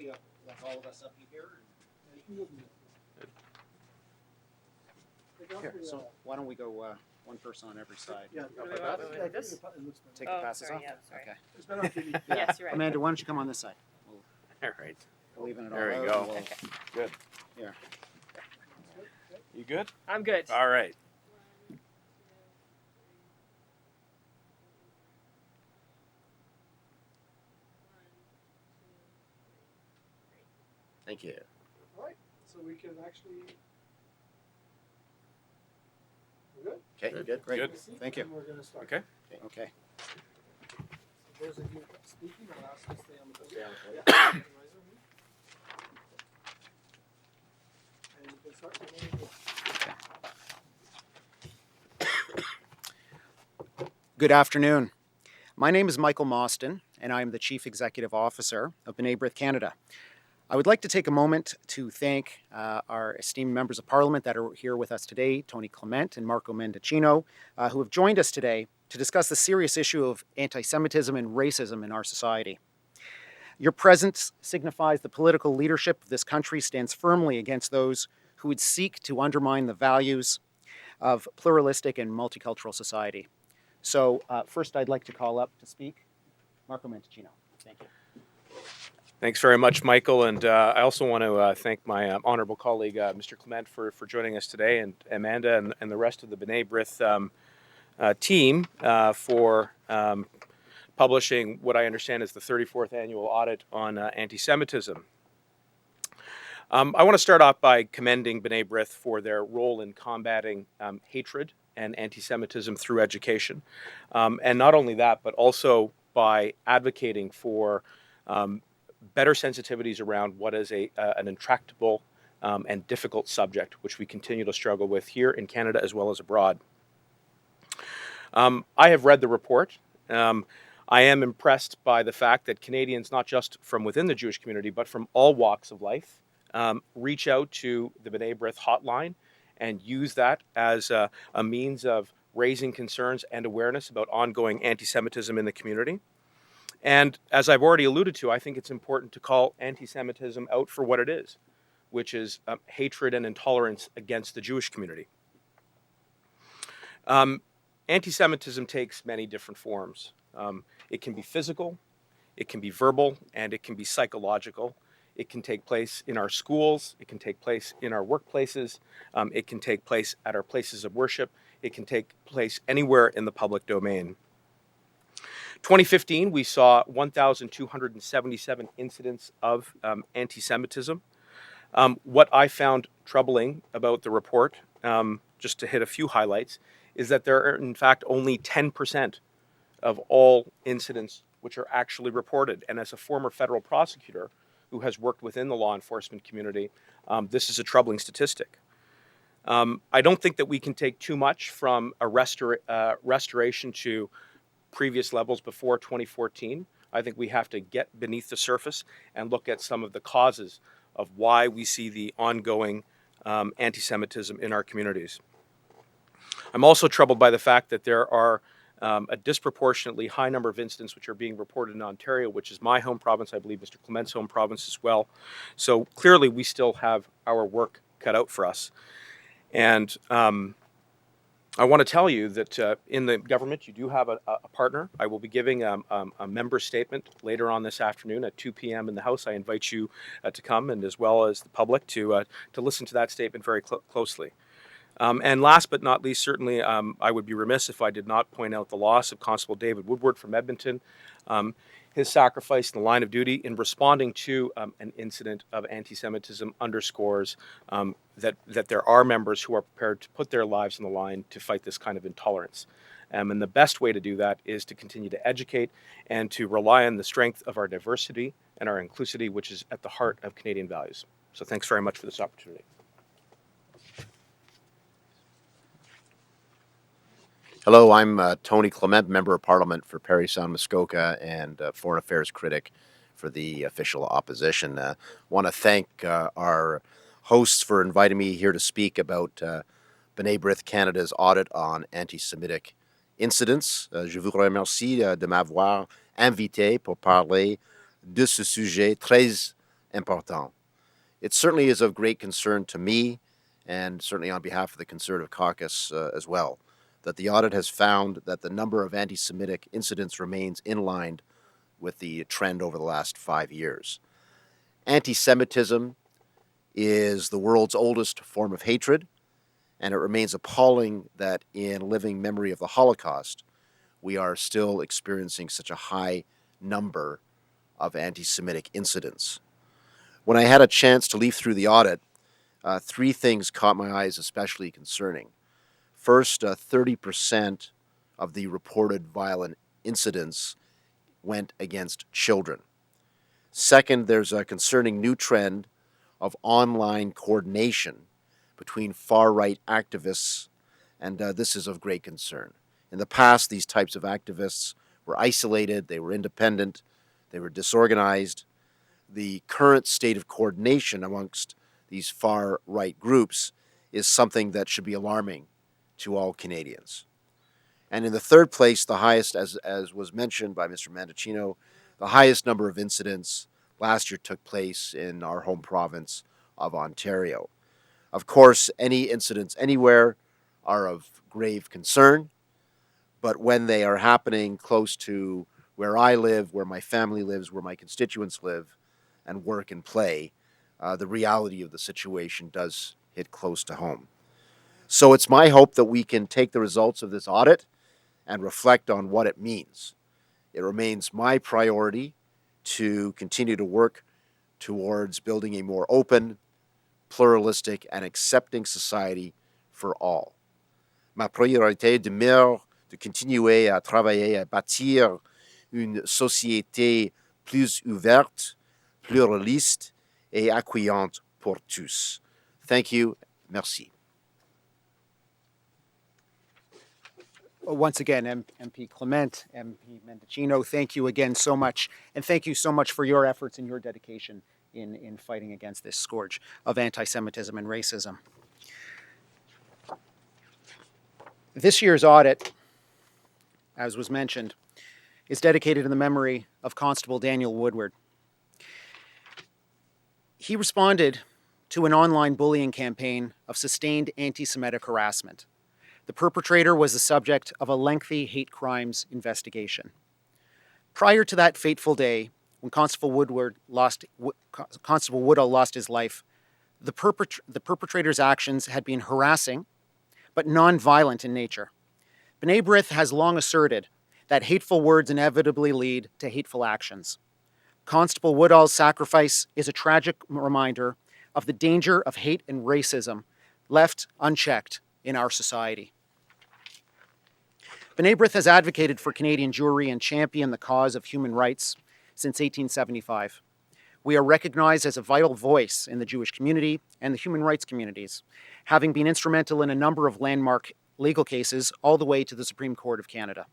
you have like all of us up here. Here, so why don't we go one person on every side? Yeah, This? Take the passes sorry, off? yeah, sorry. Okay. It's better if you Yes, you're right. Amanda, why don't you come on this side? All right. We'll even it There all we out go. and we'll- Okay. Good. Here. You good? I'm good. All right. Thank you. All right, so we can actually. We're good? Okay, you good? Great. Good. Thank you. And we're going to start. Okay. Okay. So those of you speaking, I'll ask you to stay on the podium. Yeah. Yeah. Raise your hand. And you can start your name. Good afternoon. My name is Michael Mostyn, and I am the Chief Executive Officer of Brith, Canada. I would like to take a moment to thank our esteemed members of Parliament that are here with us today, Tony Clement and Marco Mendicino, who have joined us today to discuss the serious issue of anti-Semitism and racism in our society. Your presence signifies the political leadership of this country stands firmly against those who would seek to undermine the values of pluralistic and multicultural society. So first I'd like to call up to speak Marco Mendicino. Thank you. Thanks very much, Michael. And I also want to thank my honorable colleague, Mr. Clement, for joining us today, and Amanda and the rest of the B'nai Brith team for publishing what I understand is the 34th annual audit on anti-Semitism. I want to start off by commending B'nai Brith for their role in combating hatred and anti-Semitism through education. And not only that, but also by advocating for better sensitivities around what is an intractable and difficult subject, which we continue to struggle with here in Canada as well as abroad. I have read the report. I am impressed by the fact that Canadians, not just from within the Jewish community, but from all walks of life, reach out to the B'nai Brith hotline and use that as a means of raising concerns and awareness about ongoing anti-Semitism in the community. And as I've already alluded to, I think it's important to call anti-Semitism out for what it is, which is hatred and intolerance against the Jewish community. Anti-Semitism takes many different forms. It can be physical, it can be verbal, and it can be psychological. It can take place in our schools, it can take place in our workplaces, it can take place at our places of worship, it can take place anywhere in the public domain. 2015, we saw 1,277 incidents of anti-Semitism. What I found troubling about the report, just to hit a few highlights, is that there are in fact only 10% of all incidents which are actually reported. And as a former federal prosecutor who has worked within the law enforcement community, this is a troubling statistic. I don't think that we can take too much from a restoration to previous levels before 2014. I think we have to get beneath the surface and look at some of the causes of why we see the ongoing anti-Semitism in our communities. I'm also troubled by the fact that there are a disproportionately high number of incidents which are being reported in Ontario, which is my home province, I believe Mr. Clement's home province as well. So clearly we still have our work cut out for us. And I want to tell you that in the government, you do have a partner. I will be giving a member statement later on this afternoon at 2 p.m. in the House. I invite you to come, and as well as the public to listen to that statement very closely. And last but not least, certainly, I would be remiss if I did not point out the loss of Constable David Woodward from Edmonton. His sacrifice in the line of duty in responding to an incident of anti-Semitism underscores that there are members who are prepared to put their lives on the line to fight this kind of intolerance. And the best way to do that is to continue to educate and to rely on the strength of our diversity and our inclusivity, which is at the heart of Canadian values. So thanks very much for this opportunity. Hello, I'm Tony Clement, Member of Parliament for Parry Sound Muskoka and Foreign Affairs critic for the official opposition. Want to thank our hosts for inviting me here to speak about B'nai Brith Canada's audit on anti-Semitic incidents. Je vous remercie de m'avoir invité pour parler de ce sujet très important. It certainly is of great concern to me, and certainly on behalf of the Conservative Caucus as well, that the audit has found that the number of anti Semitic incidents remains in line with the trend over the last 5 years. Anti Semitism is the world's oldest form of hatred, and it remains appalling that in living memory of the Holocaust, we are still experiencing such a high number of anti Semitic incidents. When I had a chance to leaf through the audit, three things caught my eyes especially concerning. First, 30% of the reported violent incidents went against children. Second, there's a concerning new trend of online coordination between far-right activists, and this is of great concern. In the past, these types of activists were isolated, they were independent, they were disorganized. The current state of coordination amongst these far-right groups is something that should be alarming to all Canadians. And in the third place, the highest, as was mentioned by Mr. Mendicino, the highest number of incidents last year took place in our home province of Ontario. Of course, any incidents anywhere are of grave concern, but when they are happening close to where I live, where my family lives, where my constituents live and work and play, the reality of the situation does hit close to home. So it's my hope that we can take the results of this audit and reflect on what it means. It remains my priority to continue to work towards building a more open, pluralistic, and accepting society for all. Ma priorité demeure de continuer à travailler à bâtir une société plus ouverte, pluraliste, et accueillante pour tous. Thank you. Merci. Once again, MP Clement, MP Mendicino, thank you again so much. And thank you so much for your efforts and your dedication in fighting against this scourge of anti-Semitism and racism. This year's audit, as was mentioned, is dedicated in the memory of Constable Daniel Woodward. He responded to an online bullying campaign of sustained anti-Semitic harassment. The perpetrator was the subject of a lengthy hate crimes investigation. Prior to that fateful day, when Constable Woodall lost his life, the perpetrator's actions had been harassing, but non-violent in nature. B'nai Brith has long asserted that hateful words inevitably lead to hateful actions. Constable Woodall's sacrifice is a tragic reminder of the danger of hate and racism left unchecked in our society. B'nai Brith has advocated for Canadian Jewry and championed the cause of human rights since 1875. We are recognized as a vital voice in the Jewish community and the human rights communities, having been instrumental in a number of landmark legal cases all the way to the Supreme Court of Canada.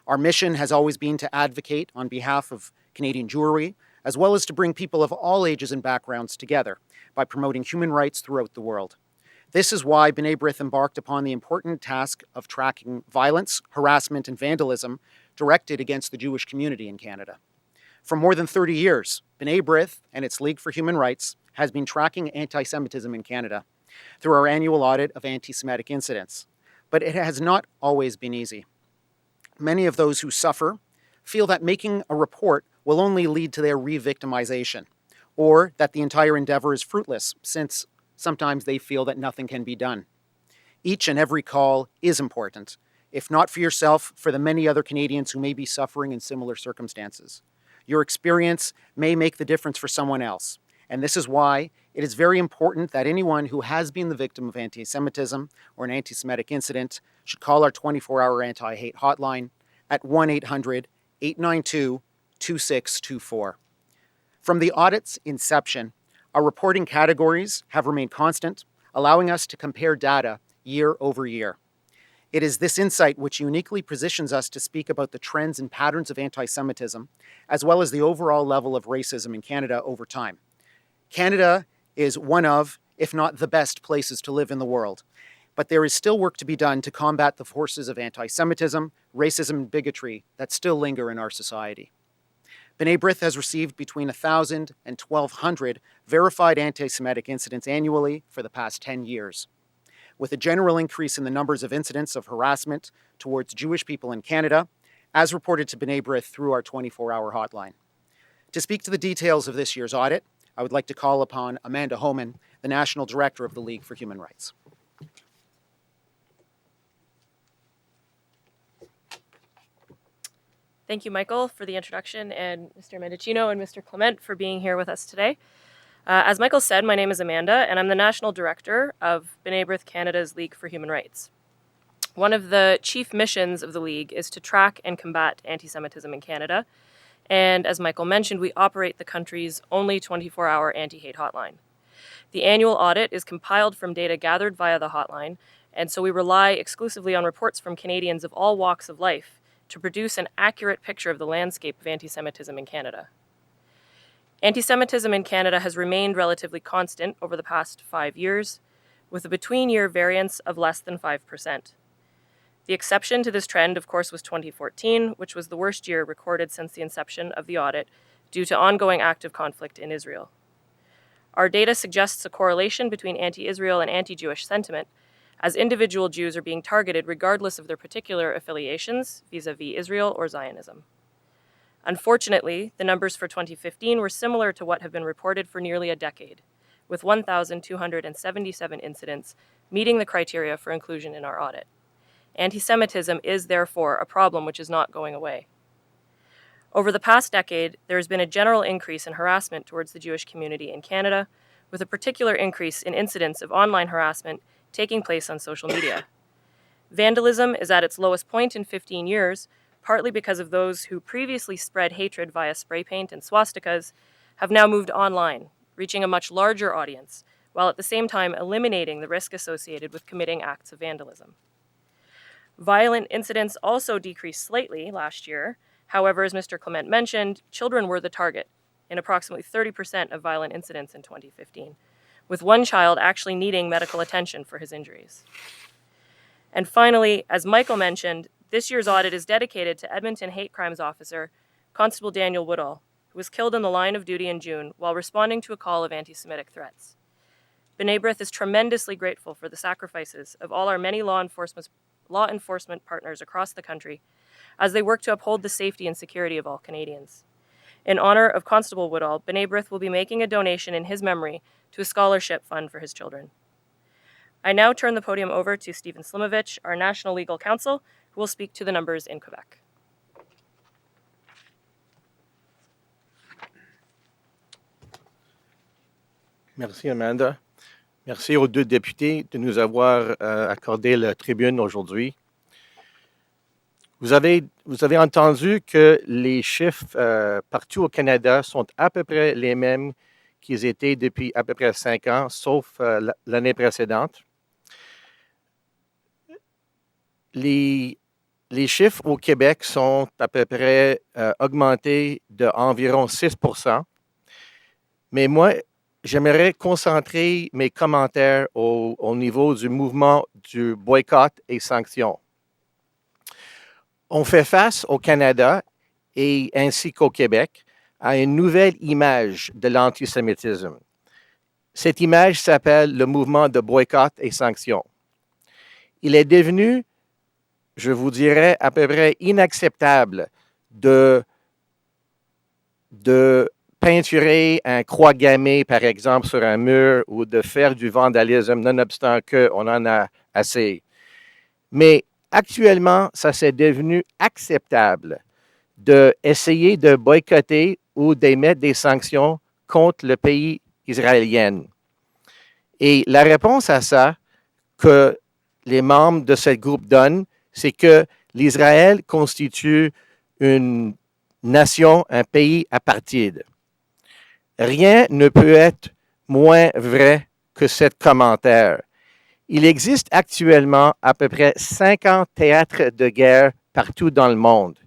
Our mission has always been to advocate on behalf of Canadian Jewry, as well as to bring people of all ages and backgrounds together by promoting human rights throughout the world. This is why B'nai Brith embarked upon the important task of tracking violence, harassment, and vandalism directed against the Jewish community in Canada. For more than 30 years, B'nai Brith and its League for Human Rights has been tracking anti-Semitism in Canada through our annual audit of anti-Semitic incidents. But it has not always been easy. Many of those who suffer feel that making a report will only lead to their re-victimization, or that the entire endeavor is fruitless, since sometimes they feel that nothing can be done. Each and every call is important, if not for yourself, for the many other Canadians who may be suffering in similar circumstances. Your experience may make the difference for someone else, and this is why it is very important that anyone who has been the victim of anti-Semitism or an anti-Semitic incident should call our 24-hour anti-hate hotline at 1-800-892-2624. From the audit's inception, our reporting categories have remained constant, allowing us to compare data year over year. It is this insight which uniquely positions us to speak about the trends and patterns of anti-Semitism, as well as the overall level of racism in Canada over time. Canada is one of, if not the best places to live in the world, but there is still work to be done to combat the forces of anti-Semitism, racism, and bigotry that still linger in our society. B'nai Brith has received between 1,000 and 1,200 verified anti-Semitic incidents annually for the past 10 years. With a general increase in the numbers of incidents of harassment towards Jewish people in Canada, as reported to B'nai Brith through our 24-hour hotline. To speak to the details of this year's audit, I would like to call upon Amanda Homan, the National Director of the League for Human Rights. Thank you, Michael, for the introduction, and Mr. Mendicino and Mr. Clement for being here with us today. As Michael said, my name is Amanda, and I'm the National Director of B'nai Brith Canada's League for Human Rights. One of the chief missions of the League is to track and combat anti-Semitism in Canada, and as Michael mentioned, we operate the country's only 24-hour anti-hate hotline. The annual audit is compiled from data gathered via the hotline, and so we rely exclusively on reports from Canadians of all walks of life to produce an accurate picture of the landscape of anti-Semitism in Canada. Anti-Semitism in Canada has remained relatively constant over the past 5 years, with a between-year variance of less than 5%. The exception to this trend, of course, was 2014, which was the worst year recorded since the inception of the audit due to ongoing active conflict in Israel. Our data suggests a correlation between anti-Israel and anti-Jewish sentiment, as individual Jews are being targeted regardless of their particular affiliations vis-à-vis Israel or Zionism. Unfortunately, the numbers for 2015 were similar to what have been reported for nearly a decade, with 1,277 incidents meeting the criteria for inclusion in our audit. Anti-Semitism is therefore a problem which is not going away. Over the past decade, there has been a general increase in harassment towards the Jewish community in Canada, with a particular increase in incidents of online harassment taking place on social media. Vandalism is at its lowest point in 15 years, partly because of those who previously spread hatred via spray paint and swastikas have now moved online, reaching a much larger audience, while at the same time eliminating the risk associated with committing acts of vandalism. Violent incidents also decreased slightly last year. However, as Mr. Clement mentioned, children were the target in approximately 30% of violent incidents in 2015, with one child actually needing medical attention for his injuries. And finally, as Michael mentioned, this year's audit is dedicated to Edmonton Hate Crimes Officer Constable Daniel Woodall, who was killed in the line of duty in June while responding to a call of anti-Semitic threats. B'nai Brith is tremendously grateful for the sacrifices of all our many law enforcement partners across the country as they work to uphold the safety and security of all Canadians. In honor of Constable Woodall, B'nai Brith will be making a donation in his memory to a scholarship fund for his children. I now turn the podium over to Stephen Slimovich, our National Legal Counsel, who will speak to the numbers in Quebec. Merci, Amanda. Merci aux deux députés de nous avoir accordé la tribune aujourd'hui. Vous avez entendu que les chiffres partout au Canada sont à peu près les mêmes qu'ils étaient depuis à peu près 5 ans, sauf l'année précédente. Les chiffres au Québec sont à peu près augmentés d'environ 6%. Mais moi, j'aimerais concentrer mes commentaires au niveau du mouvement du boycott et sanctions. On fait face au Canada et ainsi qu'au Québec à une nouvelle image de l'antisémitisme. Cette image s'appelle le mouvement de boycott et sanctions. Il est devenu, je vous dirais, à peu près inacceptable de peinturer un croix gammée, par exemple, sur un mur ou de faire du vandalisme, nonobstant qu'on en a assez. Mais actuellement, ça s'est devenu acceptable d'essayer de boycotter ou d'émettre des sanctions contre le pays israélien. Et la réponse à ça que les membres de ce groupe donnent, c'est que l'Israël constitue une nation, un pays apartheid. Rien ne peut être moins vrai que ce commentaire. Il existe actuellement à peu près 50 théâtres de guerre partout dans le monde.